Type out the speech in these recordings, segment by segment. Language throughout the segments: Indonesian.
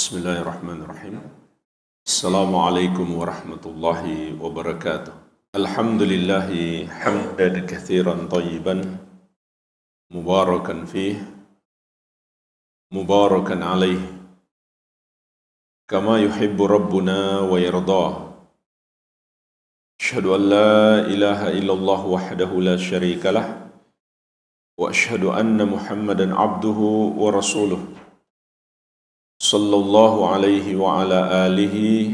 Bismillahirrahmanirrahim. Assalamualaikum warahmatullahi wabarakatuh. Alhamdulillahi hamdan katsiran thayyiban mubarakan fih mubarakan alaih kama yuhibbu rabbuna wa yardah. Asyhadu an la ilaha illallah wahdahu la syarikalah wa asyhadu anna Muhammadan abduhu wa rasuluh. Sallallahu alaihi wa ala alihi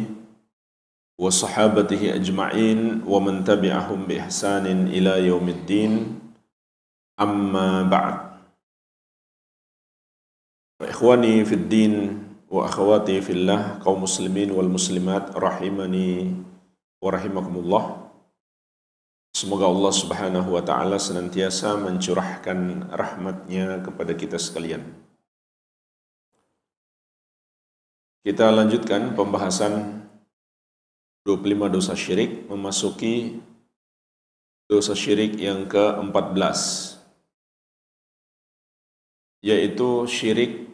wa sahabatihi ajma'in wa man tabi'ahum bi ihsanin ila yaumiddin, amma ba'd. Ikhwani fid din wa akhwati fillah, kaum muslimin wal muslimat rahimani wa rahimakumullah. Semoga Allah subhanahu wa ta'ala senantiasa mencurahkan rahmatnya kepada kita sekalian. Kita lanjutkan pembahasan 25 dosa syirik, memasuki dosa syirik yang ke-14, yaitu syirik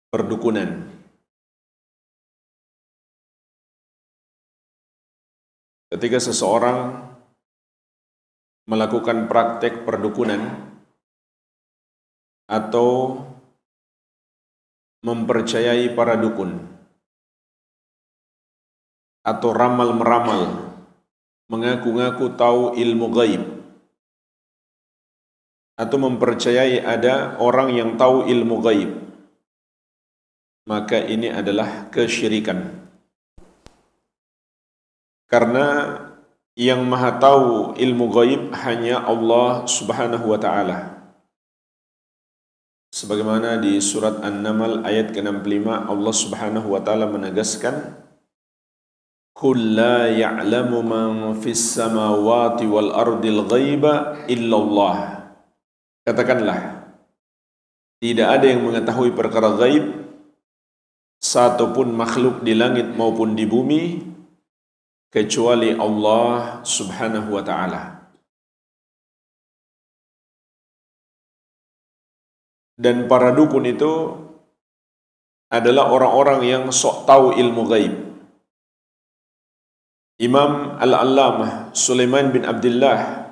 perdukunan. Ketika seseorang melakukan praktek perdukunan atau mempercayai para dukun atau ramal-meramal, mengaku-ngaku tahu ilmu gaib, atau mempercayai ada orang yang tahu ilmu gaib, maka ini adalah kesyirikan. Karena yang maha tahu ilmu gaib hanya Allah subhanahu wa ta'ala. Sebagaimana di surat An-Naml ayat ke-65, Allah subhanahu wa ta'ala menegaskan, Qul la ya'lamu man fis samawati wal ardil ghaiba illallah. Katakanlah, tidak ada yang mengetahui perkara gaib, satupun makhluk di langit maupun di bumi, kecuali Allah subhanahu wa ta'ala. Dan para dukun itu adalah orang-orang yang sok tahu ilmu gaib. Imam Al-Allamah Sulaiman bin Abdullah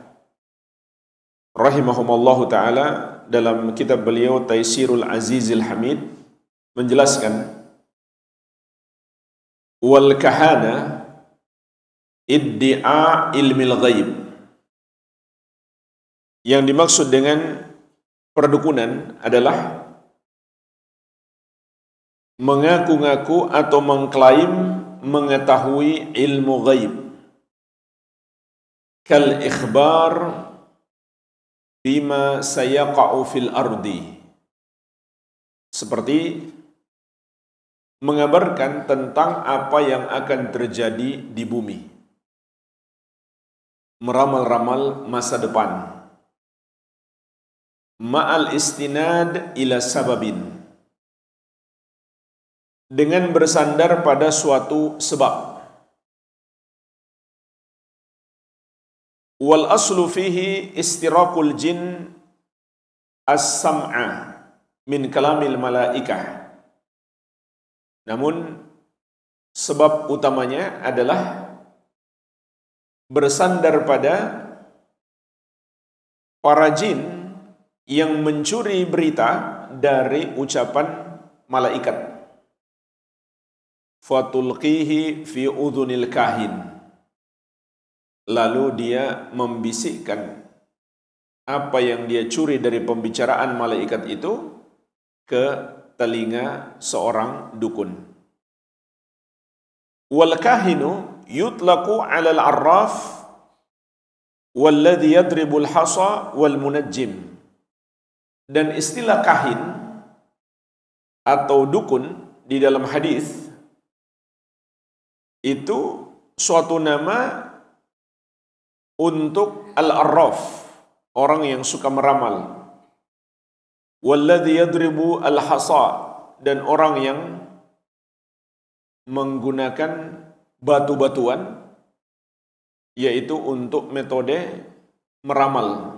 rahimahumallahu ta'ala dalam kitab beliau Taisirul Azizil Hamid menjelaskan, wal kahana iddi'a ilmil ghaib. Yang dimaksud dengan perdukunan adalah mengaku-ngaku atau mengklaim mengetahui ilmu ghaib, kal ikhbar bima sayaqa'u fil ardi, seperti mengabarkan tentang apa yang akan terjadi di bumi, meramal-ramal masa depan, ma'al istinad ila sababin, dengan bersandar pada suatu sebab. Wal aslu fihi istiraqul jin as-sam'a min kalamil malaikah. Namun sebab utamanya adalah bersandar pada para jin yang mencuri berita dari ucapan malaikat. Fatulqihi fi udhunil kahin. Lalu dia membisikkan apa yang dia curi dari pembicaraan malaikat itu ke telinga seorang dukun. Wal kahinu yutlaqu 'ala al-'arraf walladhi yadribu al-hasa wal munajjim. Dan istilah kahin atau dukun di dalam hadis itu suatu nama untuk al-arraf, orang yang suka meramal, walladhi yadribu al-hasa, dan orang yang menggunakan batu-batuan, yaitu untuk metode meramal.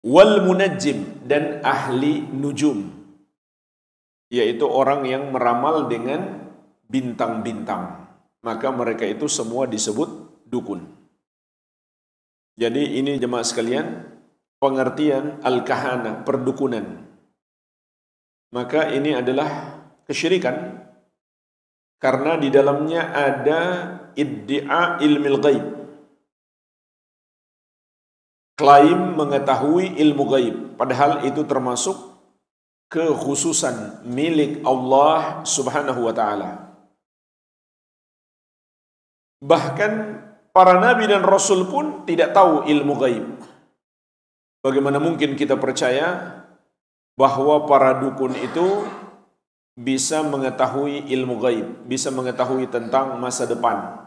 Wal munajjim, dan ahli nujum. yaitu orang yang meramal dengan bintang-bintang. Maka mereka itu semua disebut dukun. Jadi ini jemaah sekalian, pengertian al-kahana, perdukunan. Maka ini adalah kesyirikan karena di dalamnya ada iddia ilmil ghaib. Klaim mengetahui ilmu gaib, padahal itu termasuk kekhususan milik Allah Subhanahu wa taala. Bahkan para nabi dan rasul pun tidak tahu ilmu gaib. Bagaimana mungkin kita percaya bahwa para dukun itu bisa mengetahui ilmu gaib, bisa mengetahui tentang masa depan.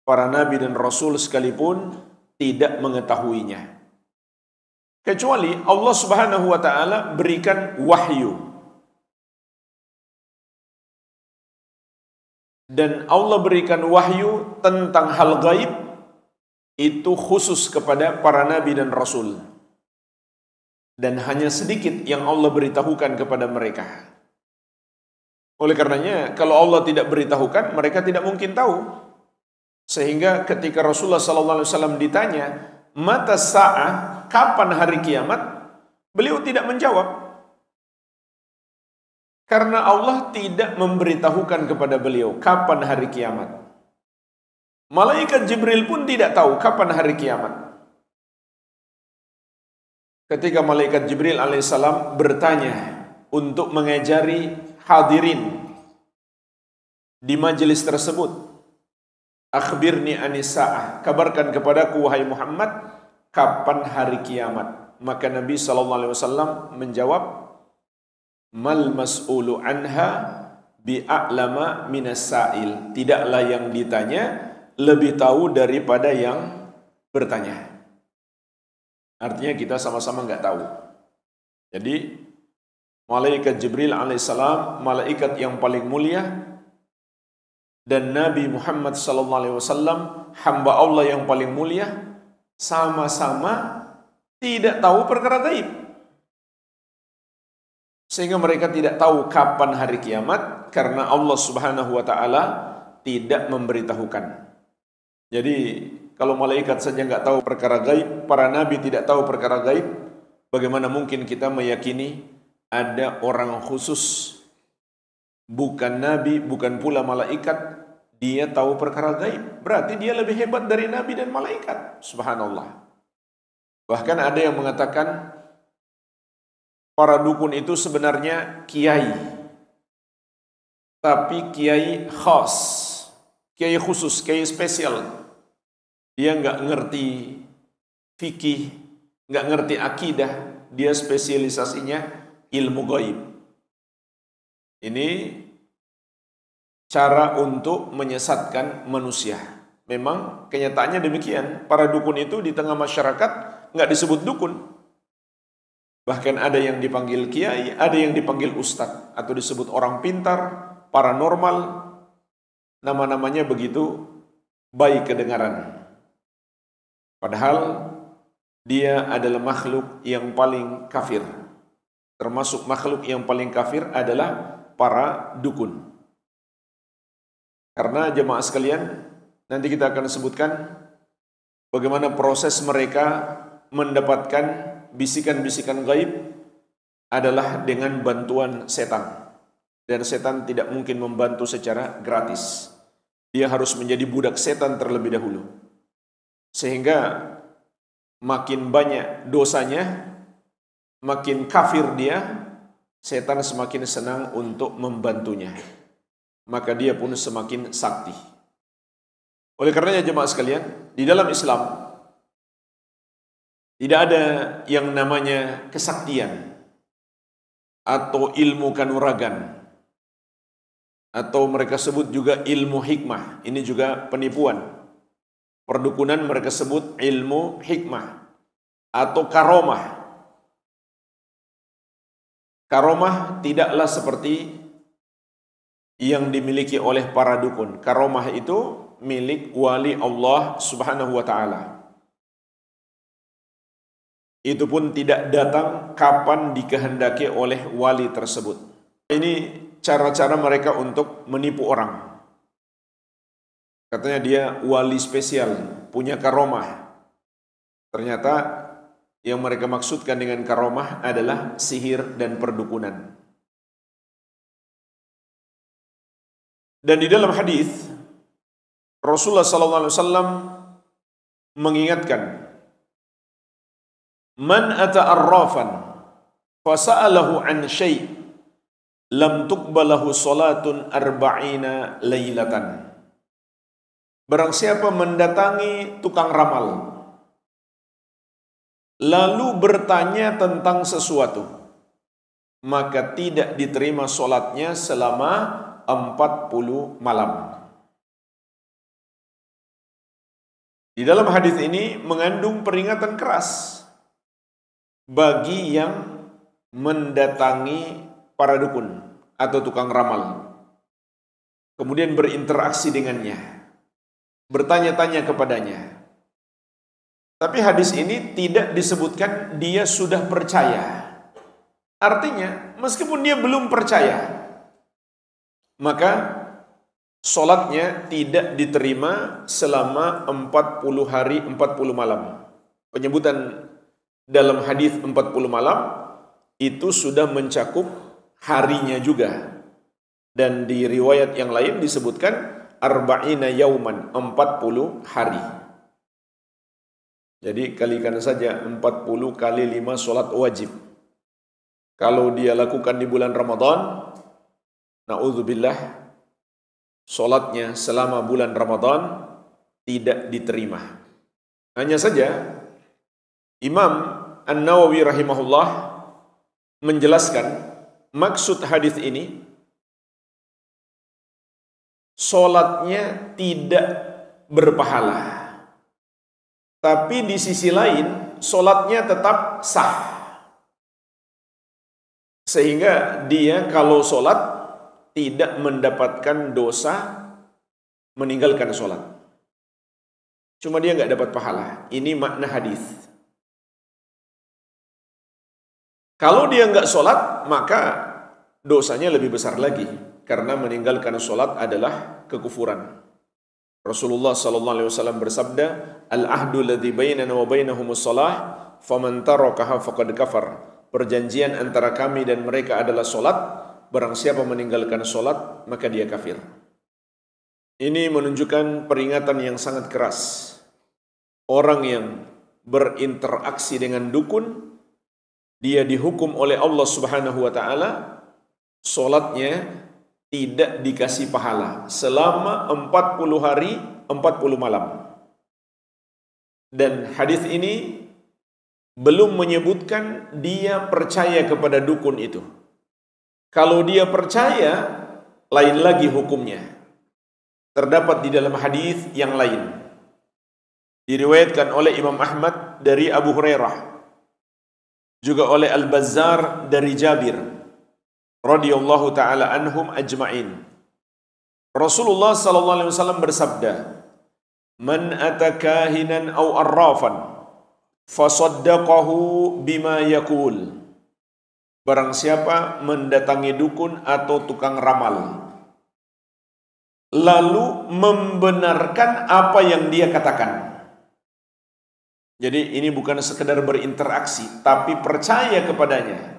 Para nabi dan rasul sekalipun tidak mengetahuinya. Kecuali Allah Subhanahu wa taala berikan wahyu. Dan Allah berikan wahyu tentang hal gaib itu khusus kepada para nabi dan rasul. Dan hanya sedikit yang Allah beritahukan kepada mereka. Oleh karenanya, kalau Allah tidak beritahukan, mereka tidak mungkin tahu. Sehingga ketika Rasulullah SAW ditanya, mata sa'ah, kapan hari kiamat? Beliau tidak menjawab. Karena Allah tidak memberitahukan kepada beliau kapan hari kiamat. Malaikat Jibril pun tidak tahu kapan hari kiamat. Ketika malaikat Jibril alaihissalam bertanya untuk mengajari hadirin di majelis tersebut, akhbirni anisa'ah, kabarkan kepadaku wahai Muhammad kapan hari kiamat. Maka Nabi SAW menjawab, mal mas'ulu anha bi'a'lama minas sa'il. Tidaklah yang ditanya lebih tahu daripada yang bertanya. Artinya kita sama-sama nggak tahu. Jadi malaikat Jibril alaihissalam, malaikat yang paling mulia, dan Nabi Muhammad SAW, hamba Allah yang paling mulia, sama-sama tidak tahu perkara gaib. Sehingga mereka tidak tahu kapan hari kiamat, karena Allah Subhanahu wa ta'ala tidak memberitahukan. Jadi, kalau malaikat saja nggak tahu perkara gaib, para nabi tidak tahu perkara gaib, bagaimana mungkin kita meyakini ada orang khusus, bukan nabi, bukan pula malaikat, dia tahu perkara gaib. Berarti dia lebih hebat dari nabi dan malaikat. Subhanallah. Bahkan ada yang mengatakan para dukun itu sebenarnya kiai. Tapi kiai khas, kiai khusus, kiai spesial. Dia nggak ngerti fikih, nggak ngerti akidah, dia spesialisasinya ilmu gaib. Ini cara untuk menyesatkan manusia. Memang kenyataannya demikian. Para dukun itu di tengah masyarakat nggak disebut dukun. Bahkan ada yang dipanggil kiai, ada yang dipanggil ustadz, atau disebut orang pintar, paranormal. Nama-namanya begitu baik kedengaran. Padahal dia adalah makhluk yang paling kafir. Termasuk makhluk yang paling kafir adalah para dukun. Karena jemaah sekalian, nanti kita akan sebutkan bagaimana proses mereka mendapatkan bisikan-bisikan gaib adalah dengan bantuan setan. Dan setan tidak mungkin membantu secara gratis. Dia harus menjadi budak setan terlebih dahulu. Sehingga makin banyak dosanya, makin kafir dia, setan semakin senang untuk membantunya. Maka dia pun semakin sakti. Oleh karenanya jemaah sekalian, di dalam Islam tidak ada yang namanya kesaktian atau ilmu kanuragan, atau mereka sebut juga ilmu hikmah. Ini juga penipuan. Perdukunan mereka sebut ilmu hikmah atau karomah. Karomah tidaklah seperti yang dimiliki oleh para dukun. Karomah itu milik wali Allah Subhanahu wa ta'ala. Itu pun tidak datang kapan dikehendaki oleh wali tersebut. Ini cara-cara mereka untuk menipu orang. Katanya dia wali spesial, punya karomah. Ternyata yang mereka maksudkan dengan karomah adalah sihir dan perdukunan. Dan di dalam hadis Rasulullah SAW mengingatkan, man ata arrafan fasa'alahu an syai' lam tuqbalahu salatun arba'ina lailatan. Barang siapa mendatangi tukang ramal lalu bertanya tentang sesuatu, maka tidak diterima solatnya selama 40 malam. Di dalam hadis ini mengandung peringatan keras bagi yang mendatangi para dukun atau tukang ramal, kemudian berinteraksi dengannya, bertanya-tanya kepadanya. Tapi hadis ini tidak disebutkan dia sudah percaya. Artinya, meskipun dia belum percaya, maka solatnya tidak diterima selama 40 hari 40 malam. Penyebutan dalam hadis 40 malam itu sudah mencakup harinya juga. Dan di riwayat yang lain disebutkan arba'ina yauman, 40 hari. Jadi kalikan saja 40 kali 5 solat wajib. Kalau dia lakukan di bulan Ramadan, na'udzubillah, solatnya selama bulan Ramadan tidak diterima. Hanya saja Imam An-Nawawi rahimahullah menjelaskan maksud hadis ini, solatnya tidak berpahala, tapi di sisi lain solatnya tetap sah, sehingga dia kalau solat tidak mendapatkan dosa meninggalkan solat, cuma dia nggak dapat pahala. Ini makna hadis. Kalau dia nggak sholat, maka dosanya lebih besar lagi, karena meninggalkan sholat adalah kekufuran. Rasulullah SAW bersabda, al-ahdu ladzi bainana wa bainahumus shalah, faman tarakaha faqad kafar. Perjanjian antara kami dan mereka adalah sholat, barang siapa meninggalkan sholat, maka dia kafir. Ini menunjukkan peringatan yang sangat keras. Orang yang berinteraksi dengan dukun, dia dihukum oleh Allah Subhanahu wa taala, salatnya tidak dikasih pahala selama 40 hari 40 malam. Dan hadis ini belum menyebutkan dia percaya kepada dukun itu. Kalau dia percaya, lain lagi hukumnya. Terdapat di dalam hadis yang lain, diriwayatkan oleh Imam Ahmad dari Abu Hurairah, juga oleh Al-Bazzar dari Jabir radhiyallahu taala anhum ajma'in. Rasulullah sallallahu alaihi wasallam bersabda, "Man atakahinan aw arrafan fasaddaqahu bima yaqul." Barang siapa mendatangi dukun atau tukang ramal lalu membenarkan apa yang dia katakan. Jadi ini bukan sekedar berinteraksi, tapi percaya kepadanya.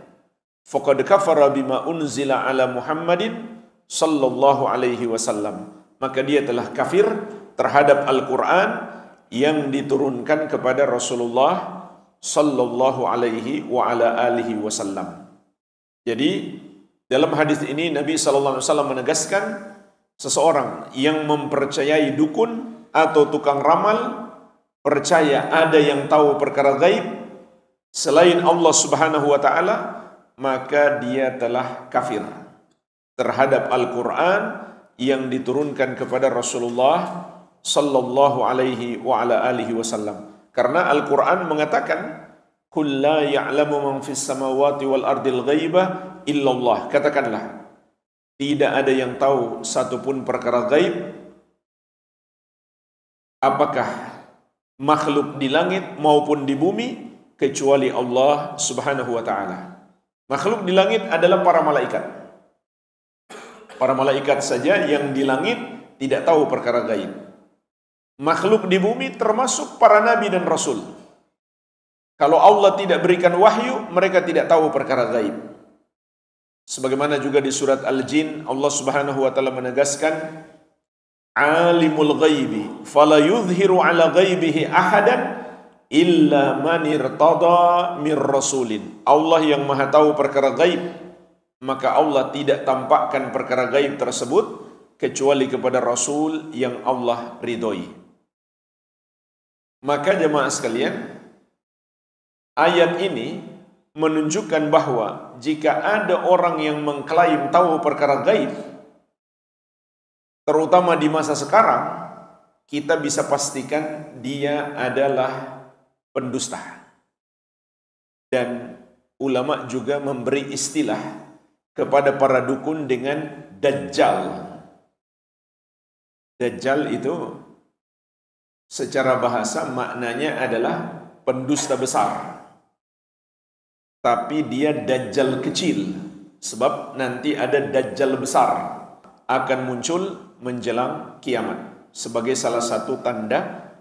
Faqad kafara bima unzila ala Muhammadin sallallahu alaihi wasallam. Maka dia telah kafir terhadap Al-Quran yang diturunkan kepada Rasulullah sallallahu alaihi wa ala alihi wasallam. Jadi dalam hadis ini Nabi sallallahu alaihi wasallam menegaskan, seseorang yang mempercayai dukun atau tukang ramal, percaya ada yang tahu perkara gaib selain Allah Subhanahu wa taala, maka dia telah kafir terhadap Al-Quran yang diturunkan kepada Rasulullah sallallahu alaihi wa ala alihi wasallam. Karena Al-Quran mengatakan, "Qul la ya'lamu man fis samawati wal ardil ghaiba illallah." Katakanlah, tidak ada yang tahu satupun perkara gaib, apakah makhluk di langit maupun di bumi, kecuali Allah Subhanahu wa taala. Makhluk di langit adalah para malaikat. Para malaikat saja yang di langit tidak tahu perkara gaib. Makhluk di bumi termasuk para nabi dan rasul. Kalau Allah tidak berikan wahyu, mereka tidak tahu perkara gaib. Sebagaimana juga di surat Al-Jin, Allah Subhanahu wa taala menegaskan, "Alimul ghaibi fala yuzhiru ala ghaibihi ahadan illa man irtada mir rasulin." Allah yang Maha tahu perkara gaib, maka Allah tidak tampakkan perkara gaib tersebut kecuali kepada rasul yang Allah ridhoi. Maka jemaah sekalian, ayat ini menunjukkan bahwa jika ada orang yang mengklaim tahu perkara gaib, terutama di masa sekarang, kita bisa pastikan dia adalah pendusta. Dan ulama juga memberi istilah kepada para dukun dengan Dajjal. Dajjal itu secara bahasa maknanya adalah pendusta besar. Tapi dia Dajjal kecil, sebab nanti ada Dajjal besar akan muncul menjelang kiamat sebagai salah satu tanda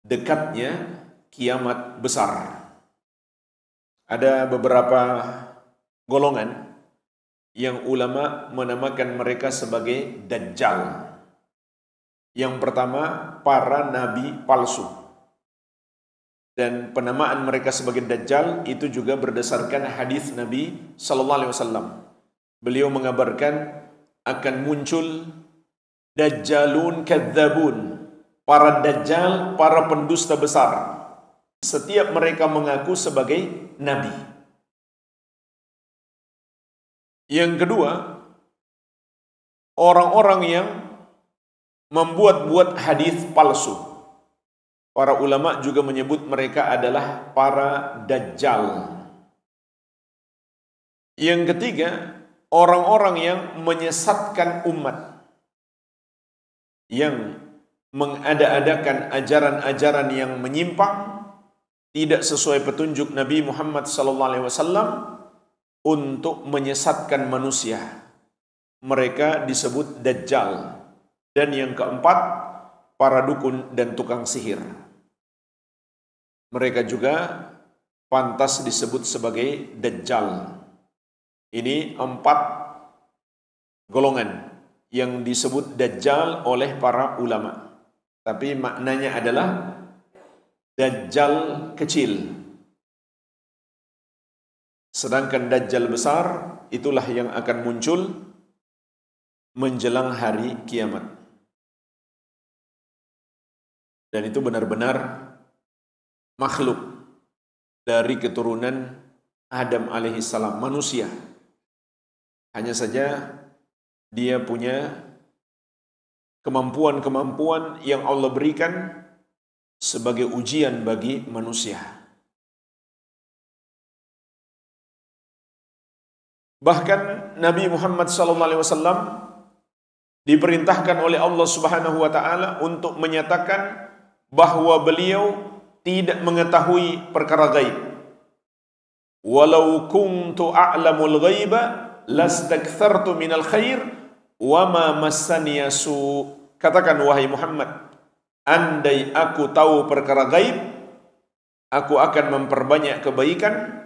dekatnya kiamat besar. Ada beberapa golongan yang ulama menamakan mereka sebagai Dajjal. Yang pertama, para nabi palsu. Dan penamaan mereka sebagai Dajjal itu juga berdasarkan hadis Nabi sallallahu alaihi wasallam. Beliau mengabarkan akan muncul Dajjalun kadzabun, para Dajjal, para pendusta besar. Setiap mereka mengaku sebagai nabi. Yang kedua, orang-orang yang membuat-buat hadis palsu. Para ulama juga menyebut mereka adalah para Dajjal. Yang ketiga, orang-orang yang menyesatkan umat, yang mengada-adakan ajaran-ajaran yang menyimpang, tidak sesuai petunjuk Nabi Muhammad SAW untuk menyesatkan manusia. Mereka disebut Dajjal. Dan yang keempat, para dukun dan tukang sihir. Mereka juga pantas disebut sebagai Dajjal. Ini 4 golongan yang disebut Dajjal oleh para ulama. Tapi maknanya adalah Dajjal kecil. Sedangkan Dajjal besar itulah yang akan muncul menjelang hari kiamat. Dan itu benar-benar makhluk dari keturunan Adam alaihissalam, manusia. Hanya saja dia punya kemampuan-kemampuan yang Allah berikan sebagai ujian bagi manusia. Bahkan Nabi Muhammad SAW diperintahkan oleh Allah Subhanahu wa taala untuk menyatakan bahwa beliau tidak mengetahui perkara gaib. Walau kuntu a'lamul ghaiba lastakthartu minal khair wa ma massaniya su. Katakan wahai Muhammad, andai aku tahu perkara gaib, aku akan memperbanyak kebaikan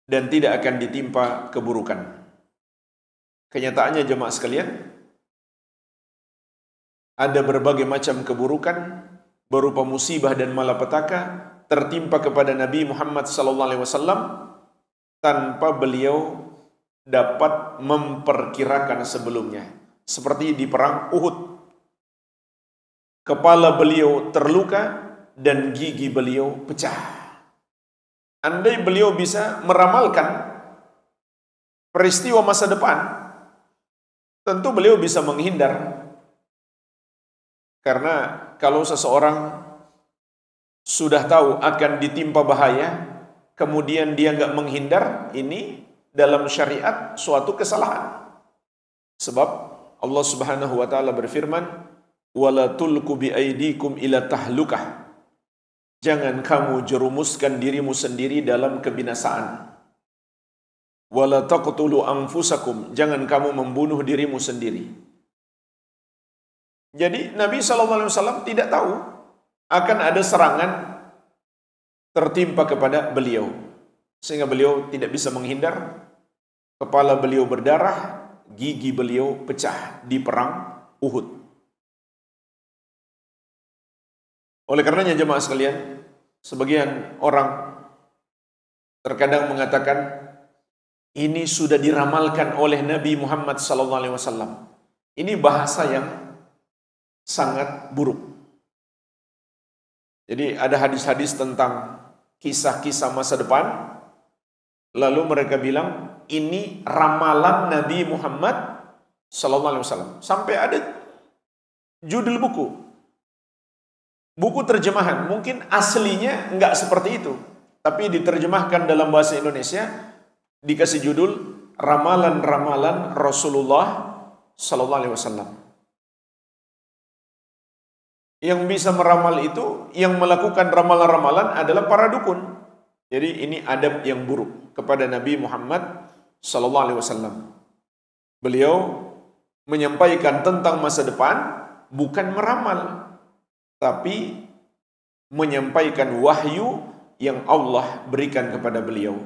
dan tidak akan ditimpa keburukan. Kenyataannya jemaah sekalian, ada berbagai macam keburukan berupa musibah dan malapetaka tertimpa kepada Nabi Muhammad SAW tanpa beliau dapat memperkirakan sebelumnya. Seperti di perang Uhud, kepala beliau terluka dan gigi beliau pecah. Andai beliau bisa meramalkan peristiwa masa depan, tentu beliau bisa menghindar. Karena kalau seseorang sudah tahu akan ditimpa bahaya, kemudian dia nggak menghindar, ini dalam syariat suatu kesalahan. Sebab Allah Subhanahu wa taala berfirman, "Wala tulqu bi aidikum ila tahlukah." Jangan kamu jerumuskan dirimu sendiri dalam kebinasaan. Wala taqtulu anfusakum, jangan kamu membunuh dirimu sendiri. Jadi Nabi SAW tidak tahu akan ada serangan tertimpa kepada beliau, sehingga beliau tidak bisa menghindar. Kepala beliau berdarah, gigi beliau pecah di perang Uhud. Oleh karenanya jemaah sekalian, sebagian orang terkadang mengatakan ini sudah diramalkan oleh Nabi Muhammad SAW. Ini bahasa yang sangat buruk. Jadi ada hadis-hadis tentang kisah-kisah masa depan, lalu mereka bilang ini ramalan Nabi Muhammad SAW. Sampai ada judul buku terjemahan. Mungkin aslinya enggak seperti itu, tapi diterjemahkan dalam bahasa Indonesia, dikasih judul ramalan-ramalan Rasulullah SAW. Yang bisa meramal itu, yang melakukan ramalan-ramalan adalah para dukun. Jadi ini adab yang buruk kepada Nabi Muhammad SAW. Beliau menyampaikan tentang masa depan, bukan meramal, tapi menyampaikan wahyu yang Allah berikan kepada beliau.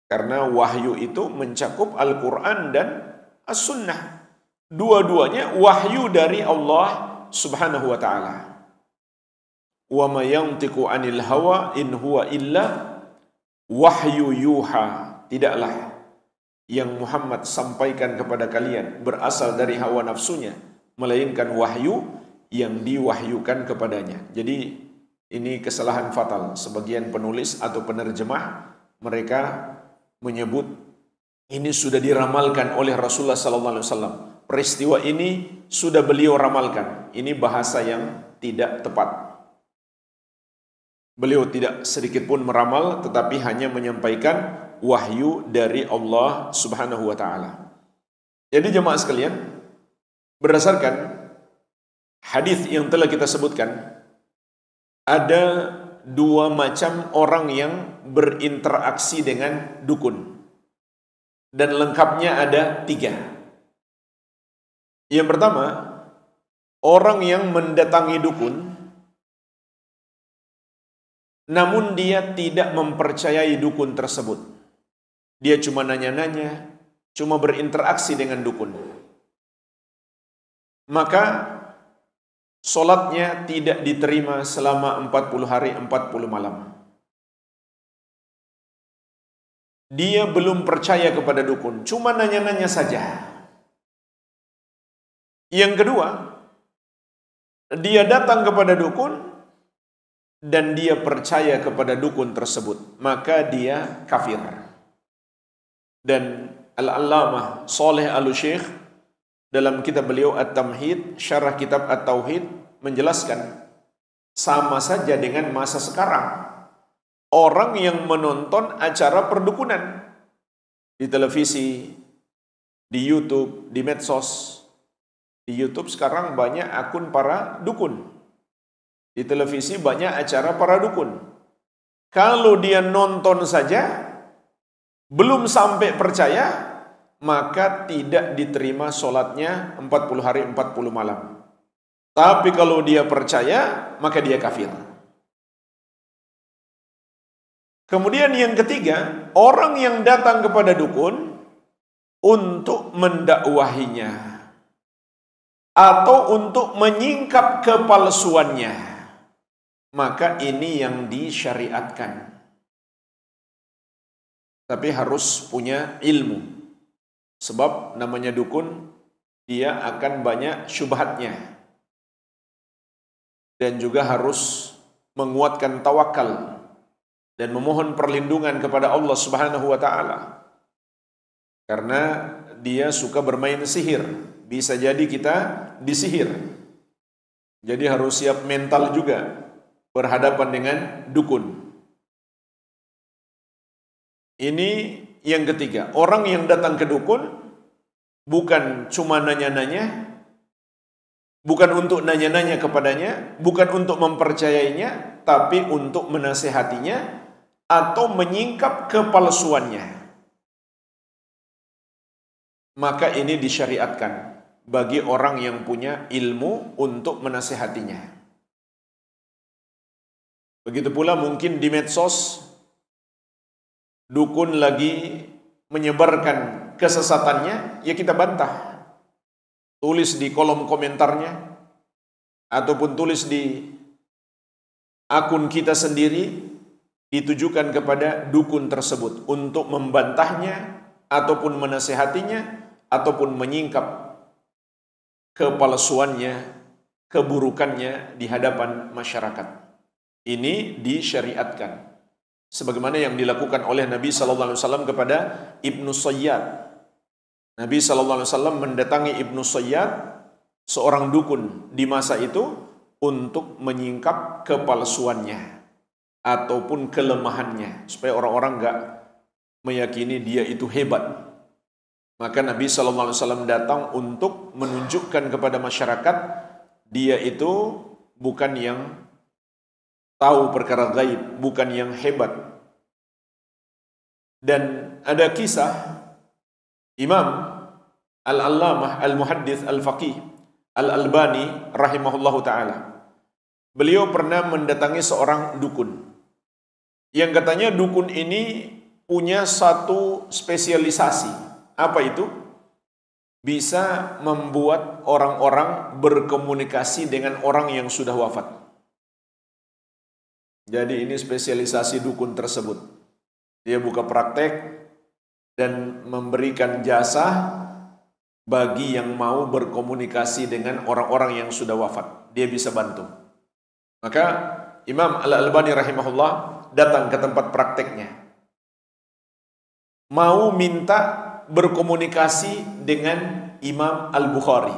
Karena wahyu itu mencakup Al-Quran dan As-Sunnah. Dua-duanya wahyu dari Allah Subhanahu wa ta'ala. Wa ma yantiqu 'anil hawa in huwa illa wahyu yuha. Tidaklah yang Muhammad sampaikan kepada kalian berasal dari hawa nafsunya, melainkan wahyu yang diwahyukan kepadanya. Jadi ini kesalahan fatal. Sebagian penulis atau penerjemah mereka menyebut ini sudah diramalkan oleh Rasulullah SAW. Peristiwa ini sudah beliau ramalkan. Ini bahasa yang tidak tepat. Beliau tidak sedikit pun meramal, tetapi hanya menyampaikan wahyu dari Allah Subhanahu wa ta'ala. Jadi jemaah sekalian, berdasarkan hadis yang telah kita sebutkan, ada dua macam orang yang berinteraksi dengan dukun. Dan lengkapnya ada 3. Yang pertama, orang yang mendatangi dukun, namun dia tidak mempercayai dukun tersebut. Dia cuma nanya-nanya, cuma berinteraksi dengan dukun. Maka solatnya tidak diterima selama 40 hari 40 malam. Dia belum percaya kepada dukun, cuma nanya-nanya saja. Yang kedua, dia datang kepada dukun dan dia percaya kepada dukun tersebut, maka dia kafir. Dan Al-Allamah Shalih Al-Syekh dalam kitab beliau At-Tamhid, syarah kitab At-Tauhid, menjelaskan sama saja dengan masa sekarang. Orang yang menonton acara perdukunan di televisi, di YouTube, di medsos. Di YouTube sekarang banyak akun para dukun. Di televisi banyak acara para dukun. Kalau dia nonton saja, belum sampai percaya, maka tidak diterima sholatnya 40 hari 40 malam. Tapi kalau dia percaya, maka dia kafir. Kemudian yang ketiga, orang yang datang kepada dukun untuk mendakwahinya atau untuk menyingkap kepalsuannya, maka ini yang disyariatkan. Tapi harus punya ilmu. Sebab namanya dukun, dia akan banyak syubhatnya. Dan juga harus menguatkan tawakal dan memohon perlindungan kepada Allah Subhanahu wa ta'ala. Karena dia suka bermain sihir. Bisa jadi kita disihir. Jadi harus siap mental juga berhadapan dengan dukun. Ini yang ketiga. Orang yang datang ke dukun bukan cuma nanya-nanya, bukan untuk nanya-nanya kepadanya, bukan untuk mempercayainya, tapi untuk menasehatinya atau menyingkap kepalsuannya. maka ini disyariatkan bagi orang yang punya ilmu untuk menasihatinya. Begitu pula mungkin di medsos, dukun lagi menyebarkan kesesatannya, ya kita bantah. Tulis di kolom komentarnya, ataupun tulis di akun kita sendiri, ditujukan kepada dukun tersebut untuk membantahnya, ataupun menasihatinya, ataupun menyingkap kepalsuannya, keburukannya di hadapan masyarakat. Ini disyariatkan. Sebagaimana yang dilakukan oleh Nabi SAW kepada Ibnu Sayyad. Nabi SAW mendatangi Ibnu Sayyad, seorang dukun di masa itu, untuk menyingkap kepalsuannya ataupun kelemahannya, supaya orang-orang enggak meyakini dia itu hebat. Maka Nabi SAW datang untuk menunjukkan kepada masyarakat dia itu bukan yang tahu perkara gaib, bukan yang hebat. Dan ada kisah Imam Al-Allamah Al-Muhaddits Al-Faqih Al-Albani rahimahullahu ta'ala. Beliau pernah mendatangi seorang dukun yang katanya dukun ini punya satu spesialisasi. Apa itu? Bisa membuat orang-orang berkomunikasi dengan orang yang sudah wafat. Jadi ini spesialisasi dukun tersebut. Dia buka praktek dan memberikan jasa bagi yang mau berkomunikasi dengan orang-orang yang sudah wafat. Dia bisa bantu. Maka Imam Al-Albani rahimahullah datang ke tempat prakteknya. Mau minta berkomunikasi dengan Imam Al-Bukhari.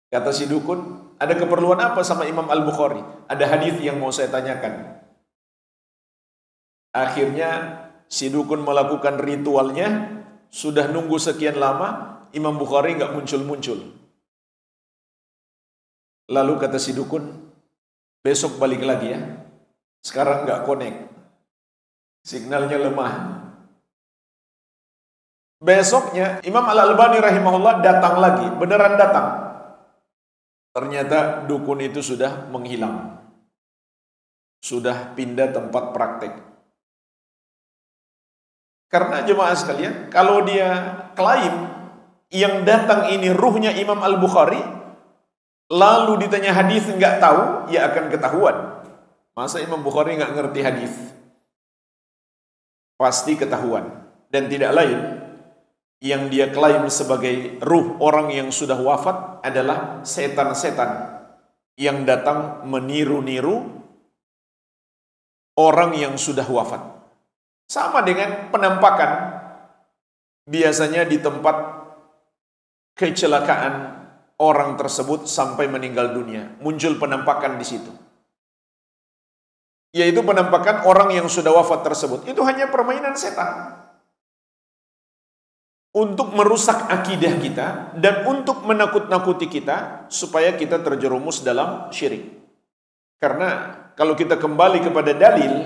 Kata si dukun, ada keperluan apa sama Imam Al-Bukhari? Ada hadis yang mau saya tanyakan. Akhirnya si dukun melakukan ritualnya, sudah nunggu sekian lama, Imam Bukhari nggak muncul-muncul. Lalu kata si dukun, besok balik lagi ya. Sekarang nggak connect, signalnya lemah. Besoknya Imam Al-Albani rahimahullah datang lagi, beneran datang. Ternyata dukun itu sudah menghilang. Sudah pindah tempat praktek. Karena jemaah sekalian, kalau dia klaim yang datang ini ruhnya Imam Al-Bukhari, lalu ditanya hadis nggak tahu, ya akan ketahuan. Masa Imam Bukhari nggak ngerti hadis? Pasti ketahuan. Dan tidak lain, yang dia klaim sebagai ruh orang yang sudah wafat adalah setan-setan yang datang meniru-niru orang yang sudah wafat. Sama dengan penampakan. Biasanya di tempat kecelakaan orang tersebut sampai meninggal dunia, muncul penampakan di situ. Yaitu penampakan orang yang sudah wafat tersebut. Itu hanya permainan setan. Untuk merusak akidah kita dan untuk menakut-nakuti kita supaya kita terjerumus dalam syirik. Karena kalau kita kembali kepada dalil,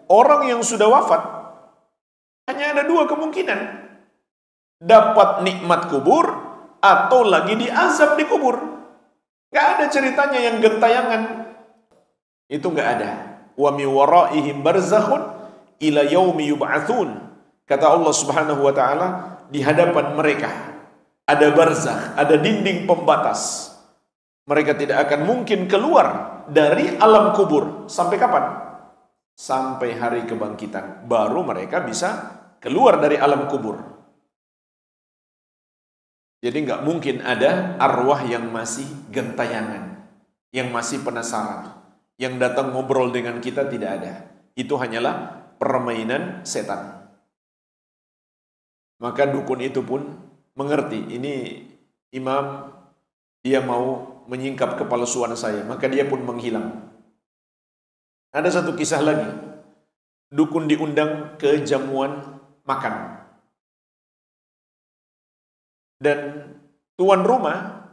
orang yang sudah wafat hanya ada dua kemungkinan. Dapat nikmat kubur atau lagi diazab di kubur. Gak ada ceritanya yang gentayangan. Itu gak ada. Wa mi waraihim barzakhun ila yaumi yub'atsun. Kata Allah Subhanahu wa taala, di hadapan mereka ada barzakh, ada dinding pembatas. Mereka tidak akan mungkin keluar dari alam kubur. Sampai kapan? Sampai hari kebangkitan. Baru mereka bisa keluar dari alam kubur. Jadi nggak mungkin ada arwah yang masih gentayangan, yang masih penasaran, yang datang ngobrol dengan kita, tidak ada. Itu hanyalah permainan setan. Maka dukun itu pun mengerti, ini imam, dia mau menyingkap kepalsuan saya, maka dia pun menghilang. Ada satu kisah lagi, dukun diundang ke jamuan makan. Dan tuan rumah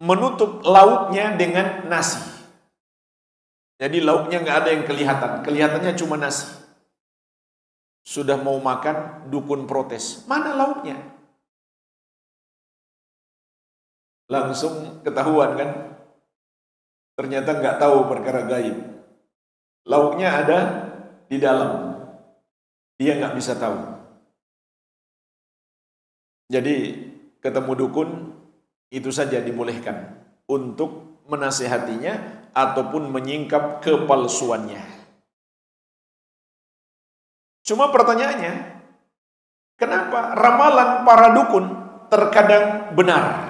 menutup lauknya dengan nasi. Jadi lauknya nggak ada yang kelihatan, kelihatannya cuma nasi. Sudah mau makan, dukun protes. Mana lauknya? Langsung ketahuan kan? Ternyata nggak tahu perkara gaib. Lauknya ada di dalam. Dia nggak bisa tahu. Jadi ketemu dukun itu saja dibolehkan untuk menasihatinya ataupun menyingkap kepalsuannya. Cuma pertanyaannya, kenapa ramalan para dukun terkadang benar?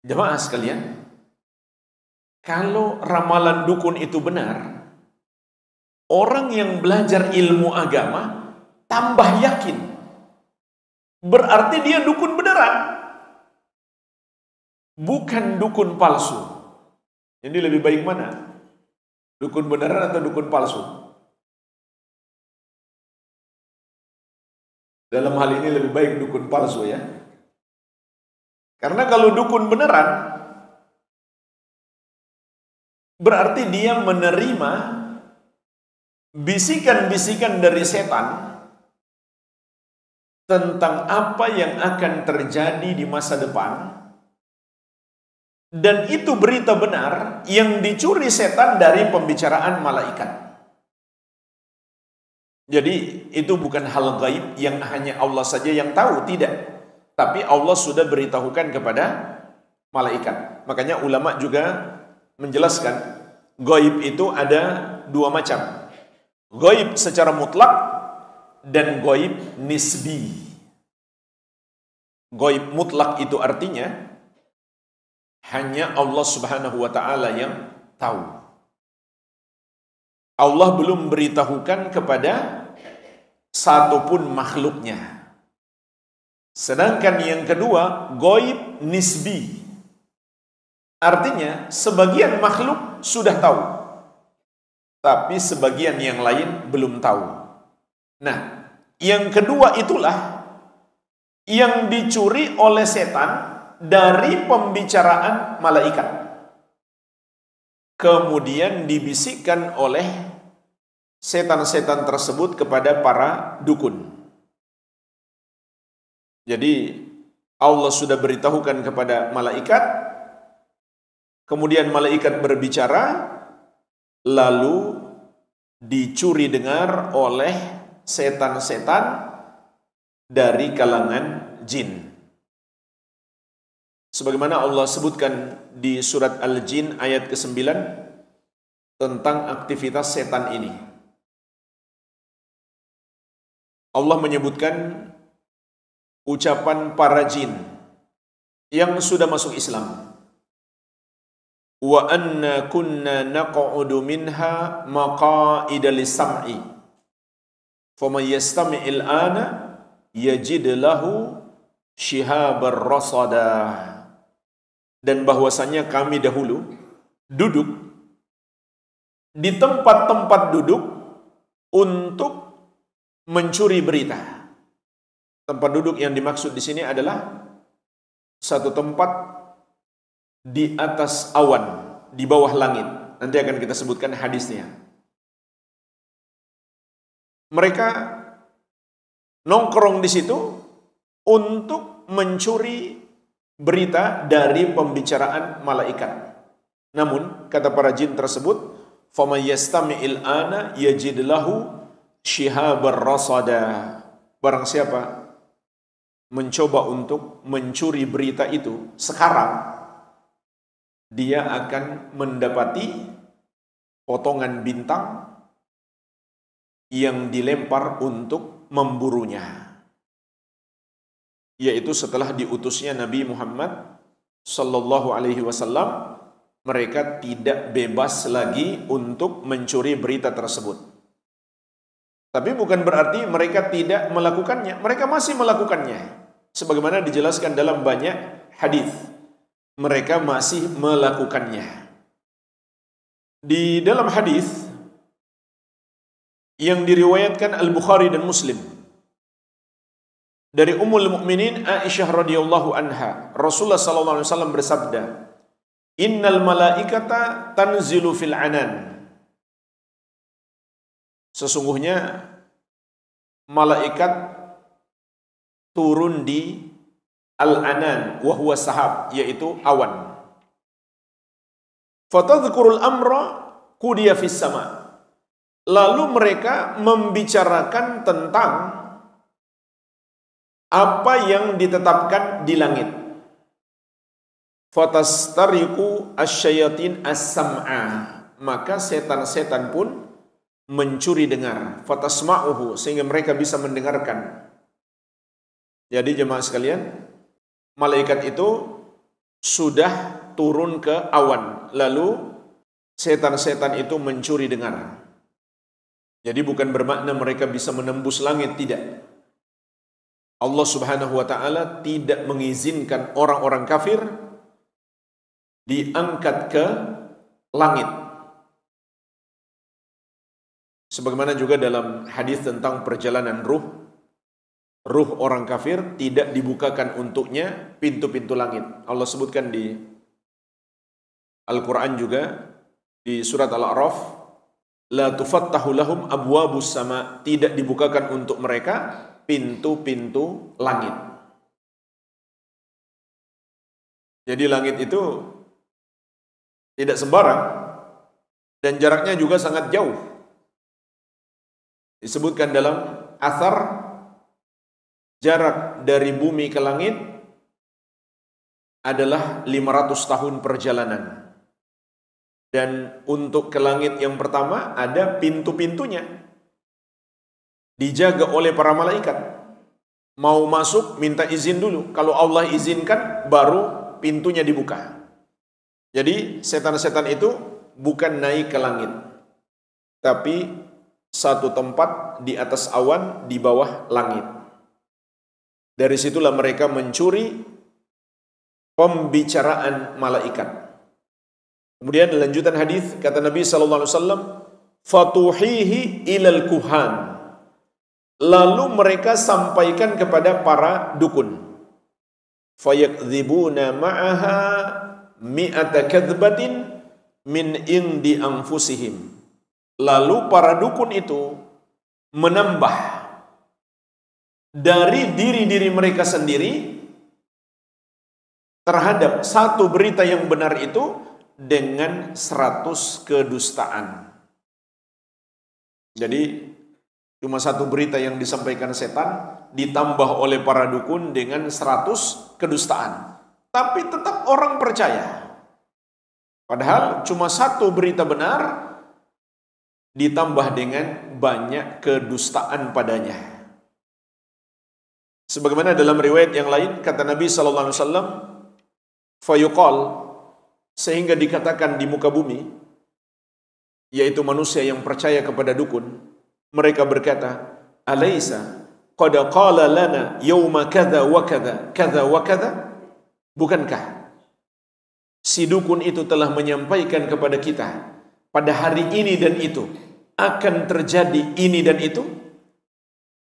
Jemaah sekalian, kalau ramalan dukun itu benar, orang yang belajar ilmu agama tambah yakin. Berarti dia dukun beneran, bukan dukun palsu. Jadi lebih baik mana? Dukun beneran atau dukun palsu? Dalam hal ini lebih baik dukun palsu ya. Karena kalau dukun beneran, berarti dia menerima bisikan-bisikan dari setan tentang apa yang akan terjadi di masa depan. Dan itu berita benar yang dicuri setan dari pembicaraan malaikat. Jadi itu bukan hal gaib yang hanya Allah saja yang tahu, tidak. Tapi Allah sudah beritahukan kepada malaikat. Makanya ulama juga menjelaskan gaib itu ada dua macam. Gaib secara mutlak dan gaib nisbi. Gaib mutlak itu artinya hanya Allah Subhanahu wa taala yang tahu. Allah belum beritahukan kepada satupun makhluknya. Sedangkan yang kedua, gaib nisbi. Artinya, sebagian makhluk sudah tahu, tapi sebagian yang lain belum tahu. Nah, yang kedua itulah yang dicuri oleh setan dari pembicaraan malaikat. Kemudian dibisikkan oleh setan-setan tersebut kepada para dukun. Jadi Allah sudah beritahukan kepada malaikat, kemudian malaikat berbicara, lalu dicuri dengar oleh setan-setan dari kalangan jin. Sebagaimana Allah sebutkan di surat Al-Jin ayat ke-9 tentang aktivitas setan ini. Allah menyebutkan ucapan para jin yang sudah masuk Islam. Wa anna kunna naq'udu minha maqa'ida lis-sam'i. Faman yastami'il ana yajid lahu shihabar rasada. Dan bahwasanya kami dahulu duduk di tempat-tempat duduk untuk mencuri berita. Tempat duduk yang dimaksud di sini adalah satu tempat di atas awan, di bawah langit. Nanti akan kita sebutkan hadisnya. Mereka nongkrong di situ untuk mencuri berita dari pembicaraan malaikat. Namun kata para jin tersebut, "Faman yastami'il ana yajid lahu shihabar rasada." Barang siapa mencoba untuk mencuri berita itu sekarang, dia akan mendapati potongan bintang yang dilempar untuk memburunya. Yaitu setelah diutusnya Nabi Muhammad sallallahu alaihi wasallam, mereka tidak bebas lagi untuk mencuri berita tersebut. Tapi bukan berarti mereka tidak melakukannya, mereka masih melakukannya. Sebagaimana dijelaskan dalam banyak hadis, mereka masih melakukannya. Di dalam hadis yang diriwayatkan Al-Bukhari dan Muslim dari Ummul Mukminin Aisyah radhiyallahu anha, Rasulullah sallallahu alaihi wasallam bersabda, "Innal malaikata tanzilu fil anan." sesungguhnya malaikat turun di al-anan wa huwa sahab, yaitu awan. Fatadhkurul amra qudiya fis sama. Lalu mereka membicarakan tentang apa yang ditetapkan di langit. Fatastariqu asyayatin as-sam'a. Maka setan-setan pun mencuri dengar. Fatasma'uhu, sehingga mereka bisa mendengarkan. Jadi jemaah sekalian, malaikat itu sudah turun ke awan, lalu setan-setan itu mencuri dengar. Jadi bukan bermakna mereka bisa menembus langit, tidak. Allah Subhanahu wa taala tidak mengizinkan orang-orang kafir diangkat ke langit. Sebagaimana juga dalam hadis tentang perjalanan ruh orang kafir tidak dibukakan untuknya pintu-pintu langit. Allah sebutkan di Al-Quran juga, di surat Al-A'raf, la tufattahu lahum abwabus sama, tidak dibukakan untuk mereka pintu-pintu langit. Jadi langit itu tidak sembarang dan jaraknya juga sangat jauh. Disebutkan dalam athar, jarak dari bumi ke langit adalah 500 tahun perjalanan. Dan untuk ke langit yang pertama ada pintu-pintunya, dijaga oleh para malaikat. Mau masuk minta izin dulu. Kalau Allah izinkan baru pintunya dibuka. Jadi setan-setan itu bukan naik ke langit, tapi satu tempat di atas awan di bawah langit. Dari situlah mereka mencuri pembicaraan malaikat. Kemudian lanjutan hadis kata Nabi sallallahu alaihi wasallam, fatuhihi ilal kuhan. Lalu mereka sampaikan kepada para dukun. Fayakdzibuna ma'aha mi'ata kadzbatin min indi anfusihim. Lalu para dukun itu menambah dari diri-diri mereka sendiri terhadap satu berita yang benar itu dengan 100 kedustaan. Jadi cuma satu berita yang disampaikan setan ditambah oleh para dukun dengan 100 kedustaan. Tapi tetap orang percaya. Padahal cuma satu berita benar ditambah dengan banyak kedustaan padanya. Sebagaimana dalam riwayat yang lain kata Nabi sallallahu alaihi wasallam, fayuqal, sehingga dikatakan di muka bumi, yaitu manusia yang percaya kepada dukun, mereka berkata, alaysa qad qala lana yawma kadza wa kadza kadza wa kadza? Bukankah si dukun itu telah menyampaikan kepada kita pada hari ini dan itu akan terjadi ini dan itu?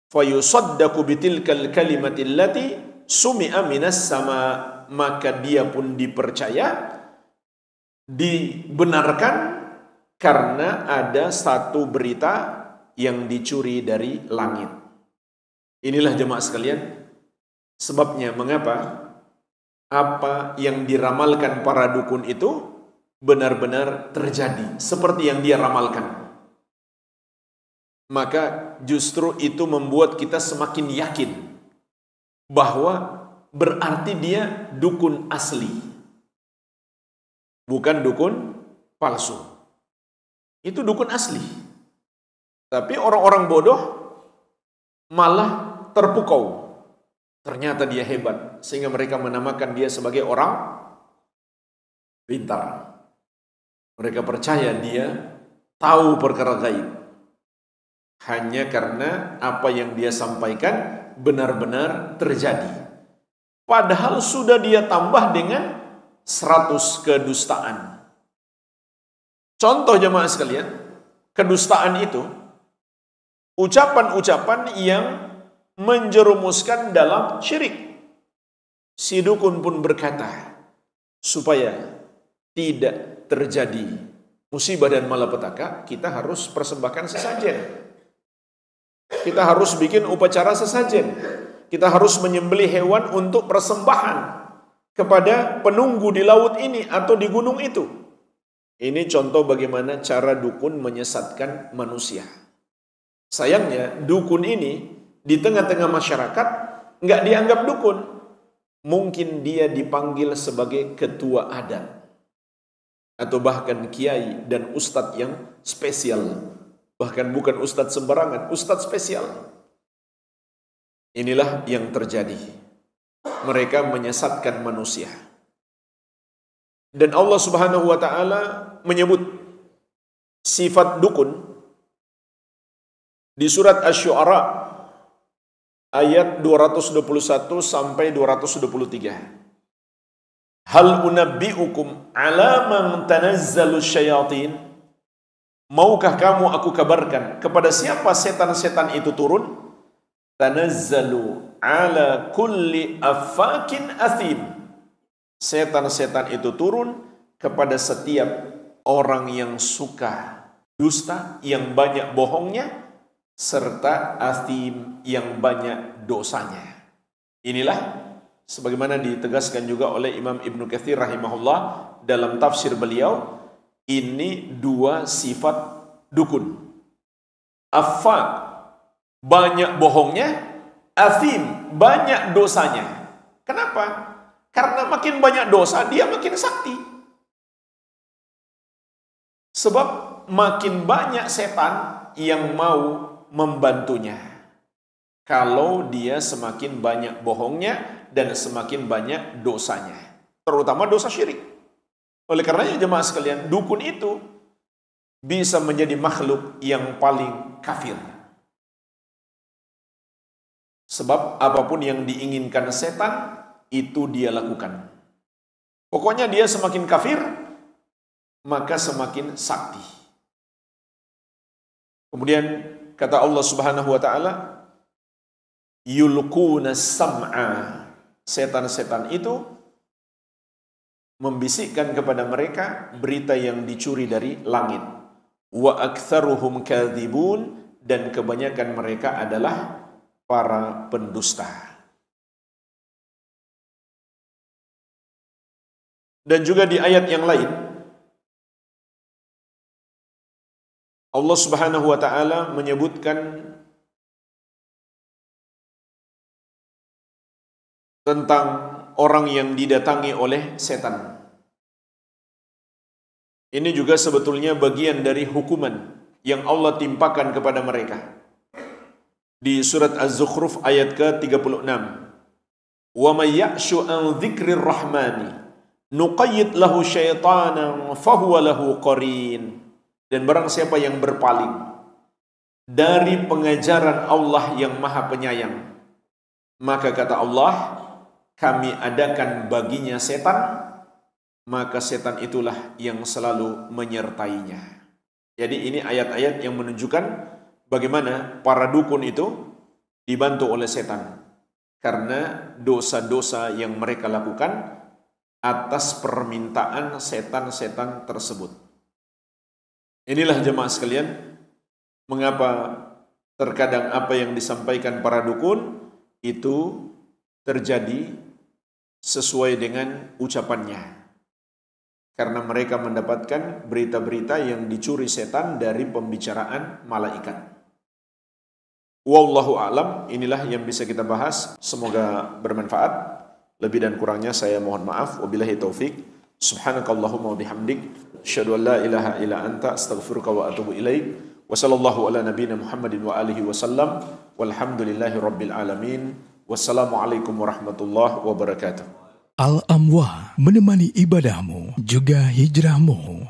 Fayusaddaqu bitilkal kalimati allati sumi'a minas sama, maka dia pun dipercaya, dibenarkan karena ada satu berita yang dicuri dari langit. Inilah jemaah sekalian sebabnya mengapa apa yang diramalkan para dukun itu benar-benar terjadi seperti yang dia ramalkan. Maka justru itu membuat kita semakin yakin bahwa berarti dia dukun asli, bukan dukun palsu. Itu dukun asli. Tapi orang-orang bodoh malah terpukau. Ternyata dia hebat, sehingga mereka menamakan dia sebagai orang pintar. Mereka percaya dia tahu perkara gaib. Hanya karena apa yang dia sampaikan benar-benar terjadi. Padahal sudah dia tambah dengan 100 kedustaan. Contoh jemaah sekalian, kedustaan itu ucapan-ucapan yang menjerumuskan dalam syirik. Si dukun pun berkata, supaya tidak terjadi musibah dan malapetaka, kita harus persembahkan sesajen. kita harus bikin upacara sesajen. Kita harus menyembelih hewan untuk persembahan kepada penunggu di laut ini atau di gunung itu. Ini contoh bagaimana cara dukun menyesatkan manusia. Sayangnya dukun ini di tengah-tengah masyarakat nggak dianggap dukun. Mungkin dia dipanggil sebagai ketua adat atau bahkan kiai dan ustadz yang spesial. Bahkan bukan ustadz sembarangan, ustadz spesial. Inilah yang terjadi. Mereka menyesatkan manusia. Dan Allah Subhanahu wa taala menyebut sifat dukun di surat Asy-Syu'ara ayat 221 sampai 223. Hal unabbi'ukum ala man tanazzalu syayatin? Maukah kamu aku kabarkan kepada siapa setan-setan itu turun? Tanazzalu ala kulli affakin athim. Setan-setan itu turun kepada setiap orang yang suka dusta, yang banyak bohongnya, serta athim, yang banyak dosanya. Inilah sebagaimana ditegaskan juga oleh Imam Ibnu Katsir rahimahullah dalam tafsir beliau, ini dua sifat dukun. Affaq, banyak bohongnya. Athim, banyak dosanya. Kenapa? Karena makin banyak dosa, dia makin sakti. Sebab makin banyak setan yang mau membantunya. Kalau dia semakin banyak bohongnya dan semakin banyak dosanya. Terutama dosa syirik. Oleh karenanya jemaah sekalian, dukun itu bisa menjadi makhluk yang paling kafir. Sebab apapun yang diinginkan setan, itu dia lakukan. Pokoknya dia semakin kafir, maka semakin sakti. Kemudian kata Allah Subhanahu wa taala, yulquna sam'a. Setan-setan itu membisikkan kepada mereka berita yang dicuri dari langit. Wa aktsaruhum kadzibun, dan kebanyakan mereka adalah para pendusta. Dan juga di ayat yang lain Allah Subhanahu wa taala menyebutkan tentang orang yang didatangi oleh setan. Ini juga sebetulnya bagian dari hukuman yang Allah timpakan kepada mereka. Di surat Az-Zukhruf ayat ke-36. Wa may ya'shu an dzikrir rahmani nuqayyid lahu syaitanan fahuwa lahu qarin. Dan barang siapa yang berpaling dari pengajaran Allah yang Maha Penyayang, maka kata Allah, kami adakan baginya setan, maka setan itulah yang selalu menyertainya. Jadi ini ayat-ayat yang menunjukkan bagaimana para dukun itu dibantu oleh setan. Karena dosa-dosa yang mereka lakukan atas permintaan setan-setan tersebut. Inilah jemaah sekalian, mengapa terkadang apa yang disampaikan para dukun itu terjadi sesuai dengan ucapannya. Karena mereka mendapatkan berita-berita yang dicuri setan dari pembicaraan malaikat. Wallahu a'lam, inilah yang bisa kita bahas. Semoga bermanfaat. Lebih dan kurangnya saya mohon maaf. Wabillahi taufik. Subhanakallahumma wa bihamdik. Asyhadu an la ilaha illa anta astaghfiruka wa atubu ilaik. Wa sallallahu ala nabiyyina Muhammadin wa alihi wa sallam. Walhamdulillahi rabbil alamin. Wassalamualaikum warahmatullahi wabarakatuh. Al-Amwah menemani ibadahmu juga hijrahmu.